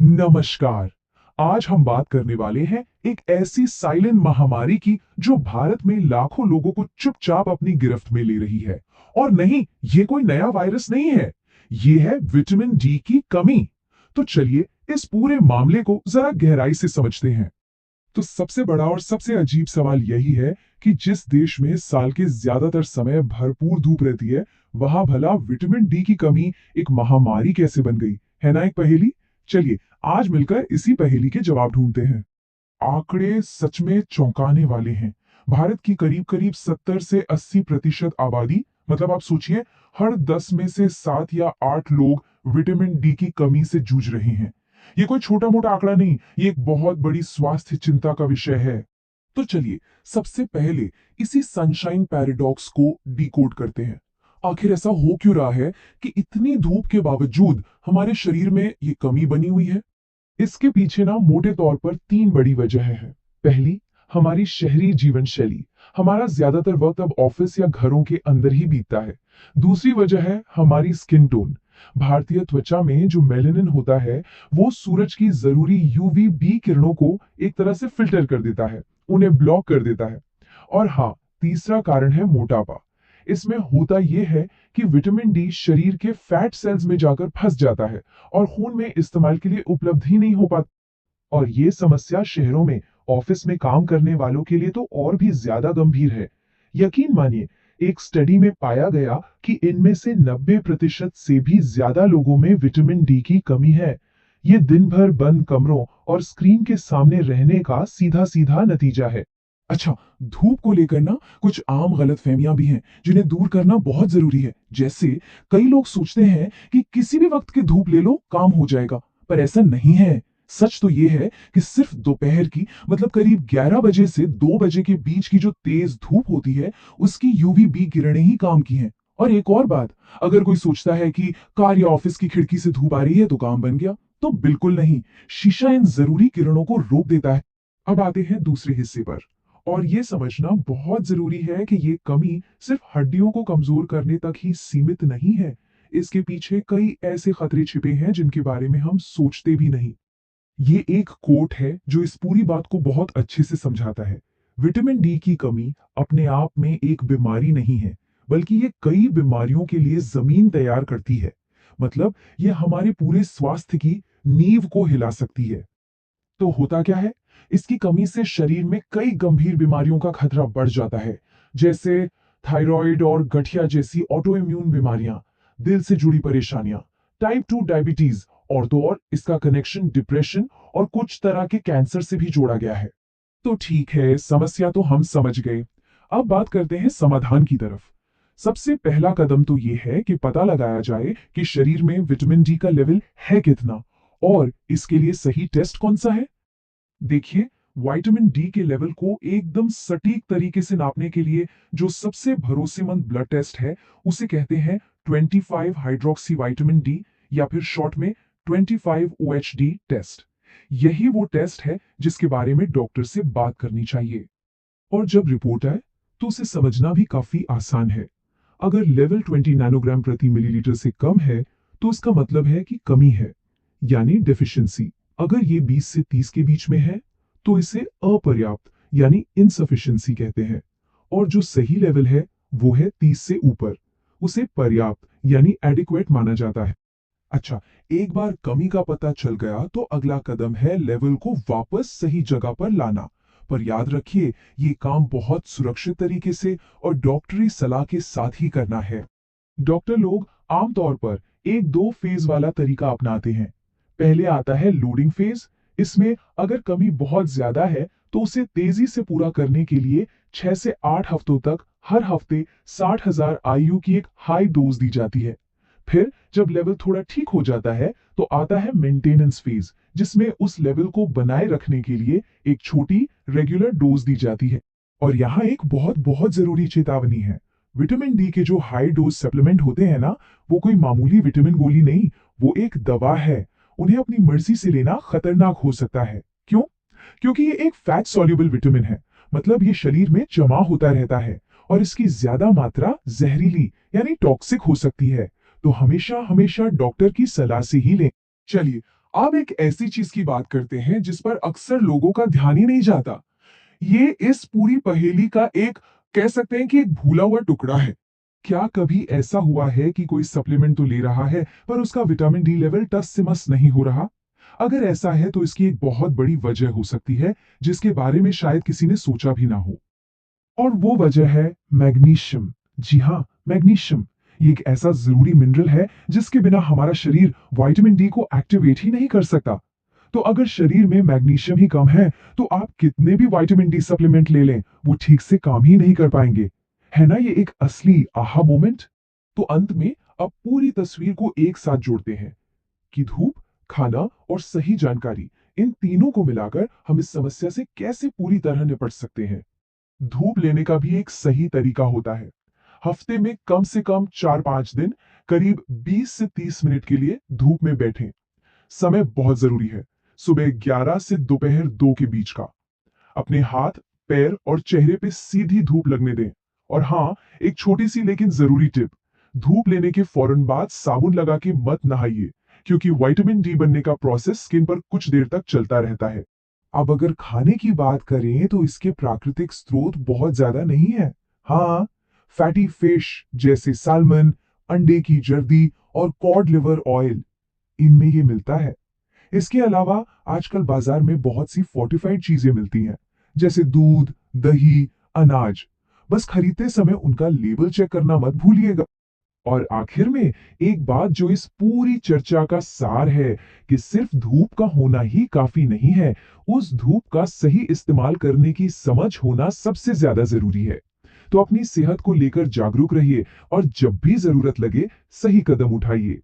नमस्कार। आज हम बात करने वाले हैं एक ऐसी साइलेंट महामारी की जो भारत में लाखों लोगों को चुपचाप अपनी गिरफ्त में ले रही है। और नहीं, ये कोई नया वायरस नहीं है, ये है विटामिन डी की कमी। तो चलिए इस पूरे मामले को जरा गहराई से समझते हैं। तो सबसे बड़ा और सबसे अजीब सवाल यही है कि जिस देश में साल के ज्यादातर समय भरपूर धूप रहती है, वहां भला विटामिन डी की कमी एक महामारी कैसे बन गई, है ना एक पहेली। चलिए आज मिलकर इसी पहेली के जवाब ढूंढते हैं। आंकड़े सच में चौंकाने वाले हैं। भारत की करीब करीब 70 से 80% आबादी, मतलब आप सोचिए, हर 10 में से 7 या 8 लोग विटामिन डी की कमी से जूझ रहे हैं। ये कोई छोटा मोटा आंकड़ा नहीं, ये एक बहुत बड़ी स्वास्थ्य चिंता का विषय है। तो चलिए सबसे पहले इसी सनशाइन पैराडॉक्स को डिकोड करते हैं। आखिर ऐसा हो क्यों रहा है कि इतनी धूप के बावजूद हमारे शरीर में ये कमी बनी हुई है। इसके पीछे ना मोटे तौर पर 3 बड़ी वजह है। पहली, हमारी शहरी जीवन शैली। हमारा ज्यादातर वक्त अब ऑफिस या घरों के अंदर ही बीतता है। दूसरी वजह है हमारी स्किन टोन। भारतीय त्वचा में जो मेलानिन होता है, वो सूरज की जरूरी यूवी बी किरणों को एक तरह से फिल्टर कर देता है, उन्हें ब्लॉक कर देता है। और हाँ, तीसरा कारण है मोटापा। इसमें होता यह है कि विटामिन डी शरीर के फैट सेल्स में जाकर फंस जाता है और खून में इस्तेमाल के लिए उपलब्ध ही नहीं हो पाता। और ये समस्या शहरों में ऑफिस में काम करने वालों के लिए तो और भी ज्यादा गंभीर है। यकीन मानिए, एक स्टडी में पाया गया कि इनमें से 90% से भी ज्यादा लोगों में विटामिन डी की कमी है। ये दिन भर बंद कमरों और स्क्रीन के सामने रहने का सीधा सीधा नतीजा है। अच्छा, धूप को लेकर ना कुछ आम गलतफहमियां भी हैं जिन्हें दूर करना बहुत जरूरी है। जैसे कई लोग सोचते हैं कि किसी भी वक्त की धूप ले लो काम हो जाएगा, पर ऐसा नहीं है। सच तो यह है कि सिर्फ दोपहर की, मतलब करीब 11 बजे से 2 बजे के बीच की जो तेज धूप होती है, उसकी यूवी बी किरणें ही काम की हैं। और एक और बात, अगर कोई सोचता है कि कार या ऑफिस की खिड़की से धूप आ रही है तो काम बन गया, तो बिल्कुल नहीं। शीशा इन जरूरी किरणों को रोक देता है। अब आते हैं दूसरे हिस्से पर। और ये समझना बहुत जरूरी है कि ये कमी सिर्फ हड्डियों को कमजोर करने तक ही सीमित नहीं है। इसके पीछे कई ऐसे खतरे छिपे हैं जिनके बारे में हम सोचते भी नहीं। ये एक कोट है जो इस पूरी बात को बहुत अच्छे से समझाता है। विटामिन डी की कमी अपने आप में एक बीमारी नहीं है, बल्कि ये कई बीमारियों के लिए जमीन तैयार करती है। मतलब ये हमारे पूरे स्वास्थ्य की नींव को हिला सकती है। तो होता क्या है, इसकी कमी से शरीर में कई गंभीर बीमारियों का खतरा बढ़ जाता है, जैसे थायराइड और गठिया जैसी ऑटो इम्यून बीमारियां, दिल से जुड़ी परेशानियां, टाइप 2 डायबिटीज, और तो और इसका कनेक्शन डिप्रेशन और कुछ तरह के कैंसर से भी जोड़ा गया है। तो ठीक है, समस्या तो हम समझ गए। अब बात करते हैं समाधान की तरफ। सबसे पहला कदम तो यह है कि पता लगाया जाए कि शरीर में विटामिन डी का लेवल है कितना, और इसके लिए सही टेस्ट कौन सा है। देखिए, विटामिन डी के लेवल को एकदम सटीक तरीके से नापने के लिए जो सबसे भरोसेमंद ब्लड टेस्ट है, उसे कहते हैं 25 हाइड्रोक्सी विटामिन डी, या फिर शॉर्ट में 25 OHD टेस्ट। यही वो टेस्ट है जिसके बारे में डॉक्टर से बात करनी चाहिए। और जब रिपोर्ट आए तो उसे समझना भी काफी आसान है। अगर लेवल 20 नैनोग्राम प्रति मिलीलीटर से कम है तो इसका मतलब है कि कमी है, यानी डेफिशिएंसी। अगर ये 20 से 30 के बीच में है तो इसे अपर्याप्त यानी इनसफिशिएंसी कहते हैं। और जो सही लेवल है वो है 30 से ऊपर, उसे पर्याप्त यानी एडिक्वेट माना जाता है। अच्छा, एक बार कमी का पता चल गया तो अगला कदम है लेवल को वापस सही जगह पर लाना। पर याद रखिए, ये काम बहुत सुरक्षित तरीके से और डॉक्टरी सलाह के साथ ही करना है। डॉक्टर लोग आमतौर पर एक दो फेज वाला तरीका अपनाते हैं। पहले आता है लोडिंग फेज। इसमें अगर कमी बहुत ज्यादा है तो उसे तेजी से पूरा करने के लिए 6 से 8 हफ्तों तक हर हफ्ते 60,000 IU की एक हाई डोज दी जाती है। फिर जब लेवल थोड़ा ठीक हो जाता है तो आता है मेंटेनेंस फेज, जिसमें उस लेवल को बनाए रखने के लिए एक छोटी रेगुलर डोज दी जाती है। और यहाँ एक बहुत बहुत जरूरी चेतावनी है। विटामिन डी के जो हाई डोज सप्लीमेंट होते हैं ना, वो कोई मामूली विटामिन गोली नहीं, वो एक दवा है। उन्हें अपनी मर्जी से लेना खतरनाक हो सकता है। क्यों? क्योंकि ये एक फैट सॉल्युबल विटामिन है, मतलब ये शरीर में जमा होता रहता है और इसकी ज्यादा मात्रा जहरीली यानी टॉक्सिक हो सकती है। तो हमेशा हमेशा डॉक्टर की सलाह से ही लें। चलिए अब एक ऐसी चीज की बात करते हैं जिस पर अक्सर लोगों का ध्यान ही नहीं जाता। ये इस पूरी पहेली का एक, कह सकते हैं कि एक भूला हुआ टुकड़ा है। क्या कभी ऐसा हुआ है कि कोई सप्लीमेंट तो ले रहा है पर उसका विटामिन डी लेवल टस से मस नहीं हो रहा? अगर ऐसा है तो इसकी एक बहुत बड़ी वजह हो सकती है जिसके बारे में शायद किसी ने सोचा भी ना हो। और वो वजह है मैग्नीशियम। जी हाँ, मैग्नीशियम। ये एक ऐसा जरूरी मिनरल है जिसके बिना हमारा शरीर विटामिन डी को एक्टिवेट ही नहीं कर सकता। तो अगर शरीर में मैग्नीशियम ही कम है तो आप कितने भी विटामिन डी सप्लीमेंट ले लें, वो ठीक से काम ही नहीं कर पाएंगे। है ना ये एक असली आहा मोमेंट? तो अंत में अब पूरी तस्वीर को एक साथ जोड़ते हैं कि धूप, खाना और सही जानकारी, इन तीनों को मिलाकर हम इस समस्या से कैसे पूरी तरह निपट सकते हैं। धूप लेने का भी एक सही तरीका होता है। हफ्ते में कम से कम 4-5 दिन करीब 20 से 30 मिनट के लिए धूप में बैठें। समय बहुत जरूरी है, सुबह 11 से दोपहर 2 के बीच का। अपने हाथ, पैर और चेहरे पे सीधी धूप लगने दें। और हाँ, एक छोटी सी लेकिन जरूरी टिप, धूप लेने के फौरन बाद साबुन लगा के मत नहाइए, क्योंकि विटामिन डी बनने का प्रोसेस स्किन पर कुछ देर तक चलता रहता है। अब अगर खाने की बात करें तो इसके प्राकृतिक स्रोत बहुत ज्यादा नहीं है। हाँ, फैटी फिश जैसे साल्मन, अंडे की जर्दी और कॉड लिवर ऑयल, इनमें ये मिलता है। इसके अलावा आजकल बाजार में बहुत सी फोर्टिफाइड चीजें मिलती हैं, जैसे दूध, दही, अनाज। बस खरीदते समय उनका लेबल चेक करना मत भूलिएगा। और आखिर में एक बात जो इस पूरी चर्चा का सार है कि सिर्फ धूप का होना ही काफी नहीं है, उस धूप का सही इस्तेमाल करने की समझ होना सबसे ज्यादा जरूरी है। तो अपनी सेहत को लेकर जागरूक रहिए और जब भी जरूरत लगे सही कदम उठाइए।